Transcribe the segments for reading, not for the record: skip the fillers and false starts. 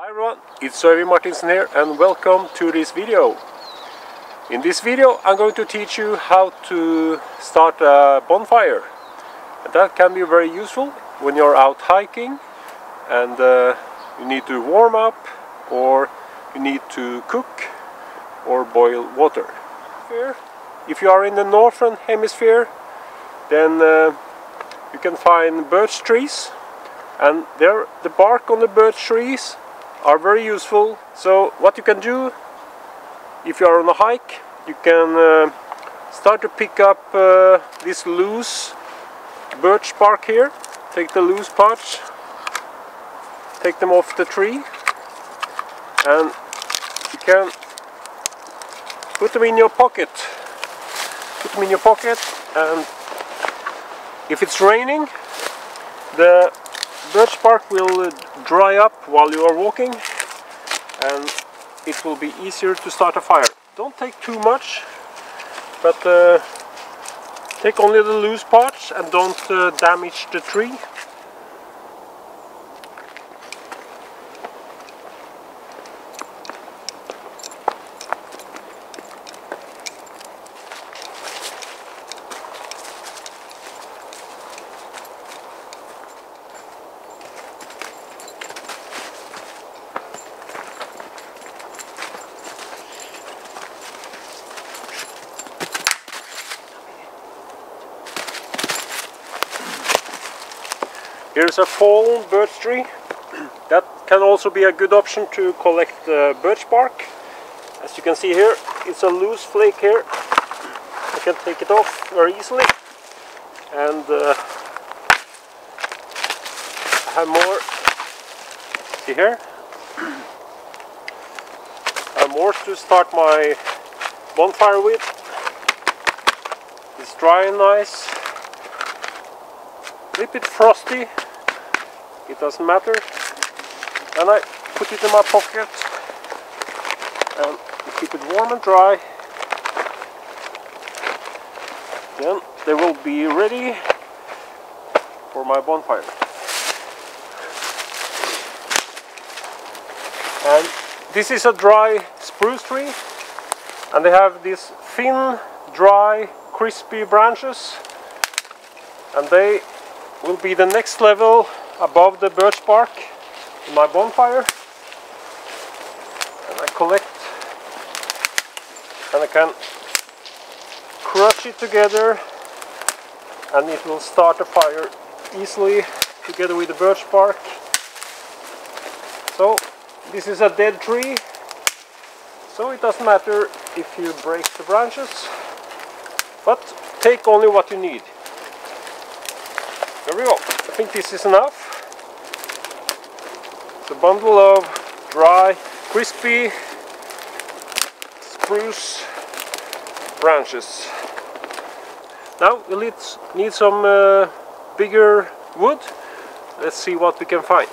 Hi everyone, it's Øyvind Martinsen here and welcome to this video. In this video I'm going to teach you how to start a bonfire. And that can be very useful when you're out hiking and you need to warm up, or you need to cook or boil water. If you are in the northern hemisphere, then you can find birch trees, and the bark on the birch trees are very useful. So what you can do if you are on a hike, you can start to pick up this loose birch bark here. Take the loose parts, take them off the tree, and you can put them in your pocket. Put them in your pocket, and if it's raining, the birch bark will dry up while you are walking, and it will be easier to start a fire. Don't take too much, but take only the loose parts and don't damage the tree. Here's a fallen birch tree. That can also be a good option to collect birch bark. As you can see here, it's a loose flake here. I can take it off very easily. And I have more. See here? I have more to start my bonfire with. It's dry and nice. A little bit frosty. It doesn't matter. And I put it in my pocket and keep it warm and dry. Then they will be ready for my bonfire. And this is a dry spruce tree, and they have these thin, dry, crispy branches, and they will be the next level above the birch bark in my bonfire. And I collect, and I can crush it together, and it will start a fire easily together with the birch bark. So this is a dead tree, so it doesn't matter if you break the branches, but take only what you need. There we go. I think this is enough. It's a bundle of dry, crispy spruce branches. Now we'll need some bigger wood. Let's see what we can find.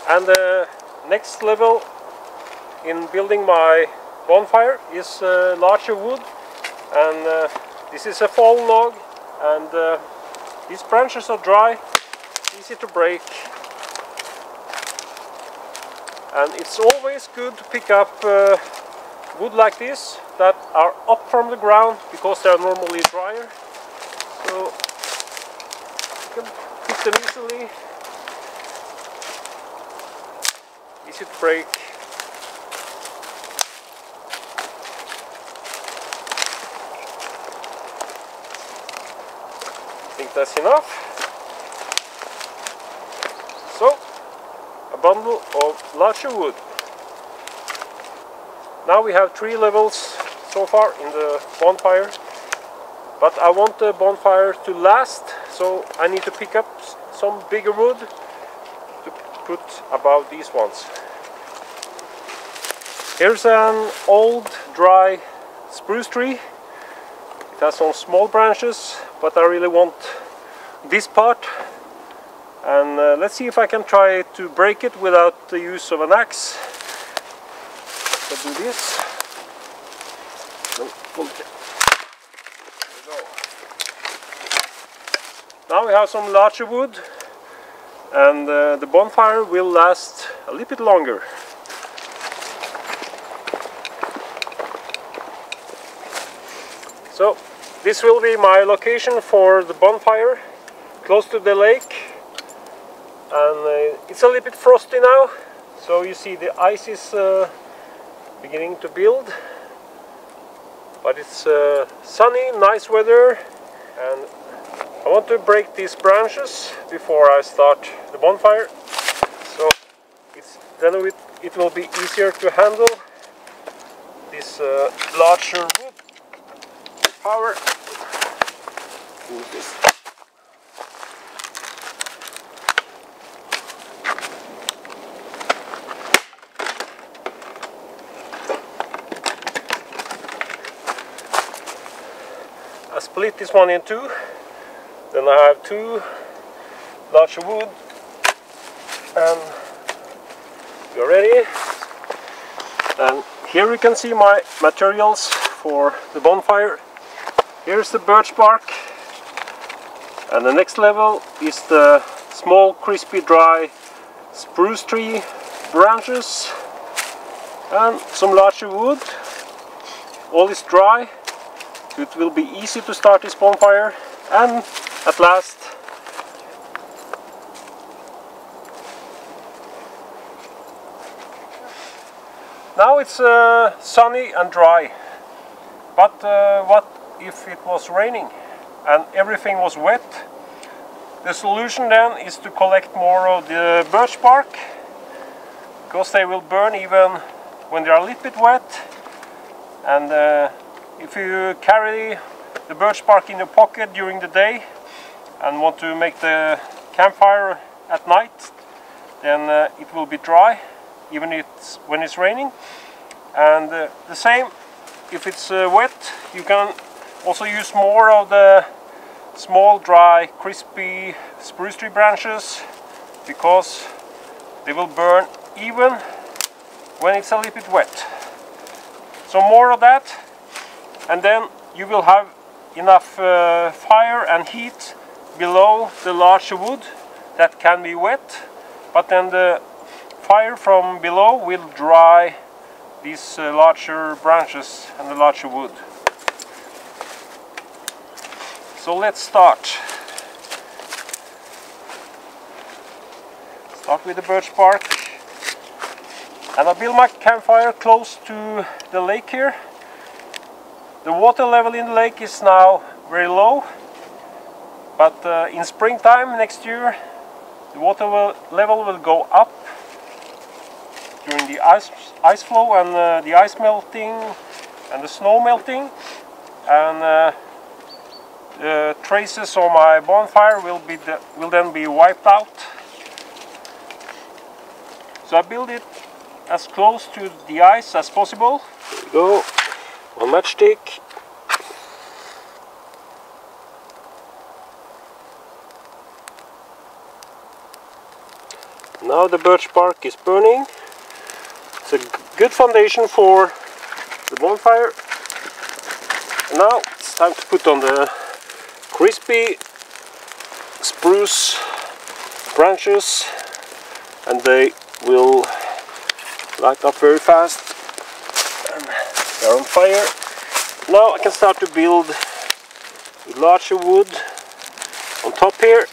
And the next level in building my bonfire is larger wood. And this is a fallen log. And these branches are dry, easy to break, and it's always good to pick up wood like this that are up from the ground, because they are normally drier, so you can pick them easily, easy to break. I think that's enough. So, a bundle of larger wood. Now we have 3 levels so far in the bonfire, but I want the bonfire to last, so I need to pick up some bigger wood to put above these ones. Here's an old dry spruce tree. It has some small branches, but I really want this part, and let's see if I can try to break it without the use of an axe. Let's do this. There we go. Now we have some larger wood, and the bonfire will last a little bit longer. So this will be my location for the bonfire, close to the lake, and it's a little bit frosty now, so you see the ice is beginning to build, but it's sunny, nice weather, and I want to break these branches before I start the bonfire, so then it will be easier to handle this larger wood power. Use this. I split this one in two. Then I have two larger wood, and we're ready. And here you can see my materials for the bonfire. Here's the birch bark, and the next level is the small crispy dry spruce tree branches and some larger wood. All is dry, so it will be easy to start this bonfire. And at last, now it's sunny and dry, but what if it was raining and everything was wet? The solution then is to collect more of the birch bark, because they will burn even when they are a little bit wet. And if you carry the birch bark in your pocket during the day and want to make the campfire at night, then it will be dry even when it's raining. And the same, if it's wet, you can also use more of the small dry crispy spruce tree branches, because they will burn even when it's a little bit wet. So more of that, and then you will have enough fire and heat below the larger wood that can be wet, but then the fire from below will dry these larger branches and the larger wood. So let's start. Start with the birch bark. And I build my campfire close to the lake here. The water level in the lake is now very low, but in springtime next year the water level will go up during the ice flow and the ice melting and the snow melting, and the traces of my bonfire will then be wiped out. So I build it as close to the ice as possible. There we go. One matchstick. Now the birch bark is burning. It's a good foundation for the bonfire. And now it's time to put on the crispy spruce branches, and they will light up very fast. And they're on fire. Now I can start to build with larger wood on top here.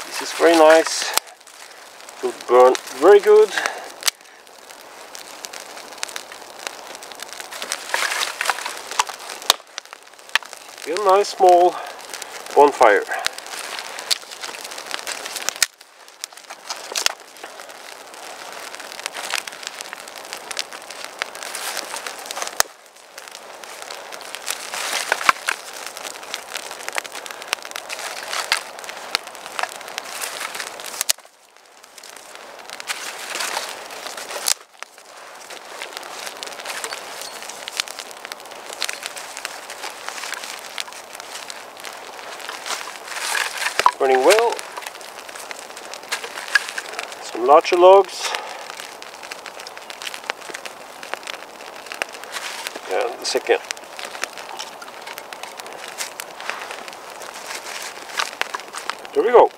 This is very nice. It will burn very good. A nice small bonfire. Burning well. Some larger logs. And the second. There we go.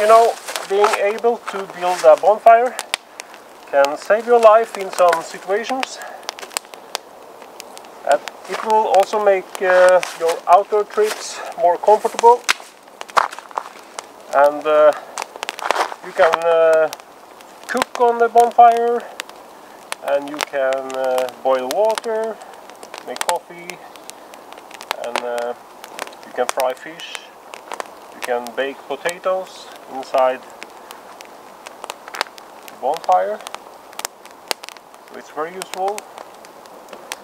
you know, being able to build a bonfire can save your life in some situations. And it will also make your outdoor trips more comfortable. And you can cook on the bonfire, and you can boil water, make coffee, and you can fry fish. You can bake potatoes inside the bonfire. So it's very useful.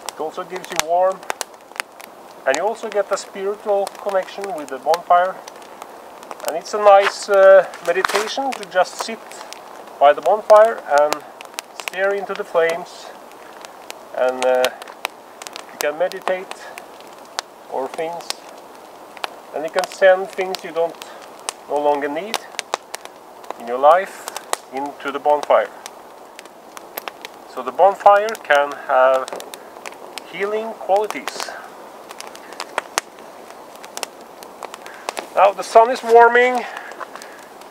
It also gives you warmth, and you also get a spiritual connection with the bonfire. And it's a nice meditation to just sit by the bonfire and stare into the flames, and you can meditate or things, and you can send things you no longer need in your life into the bonfire. So the bonfire can have healing qualities. Now the sun is warming,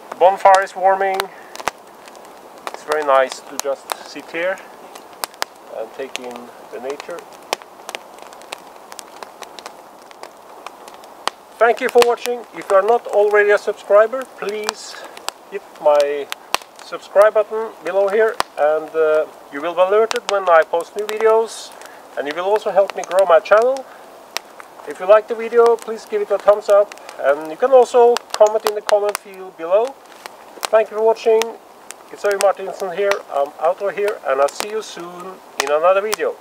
the bonfire is warming. It's very nice to just sit here and take in the nature. Thank you for watching. If you are not already a subscriber, please hit my subscribe button below here, and you will be alerted when I post new videos, and you will also help me grow my channel. If you like the video, please give it a thumbs up, and you can also comment in the comment field below. Thank you for watching. It's Øyvind Martinsen here. I'm out of here, and I'll see you soon in another video.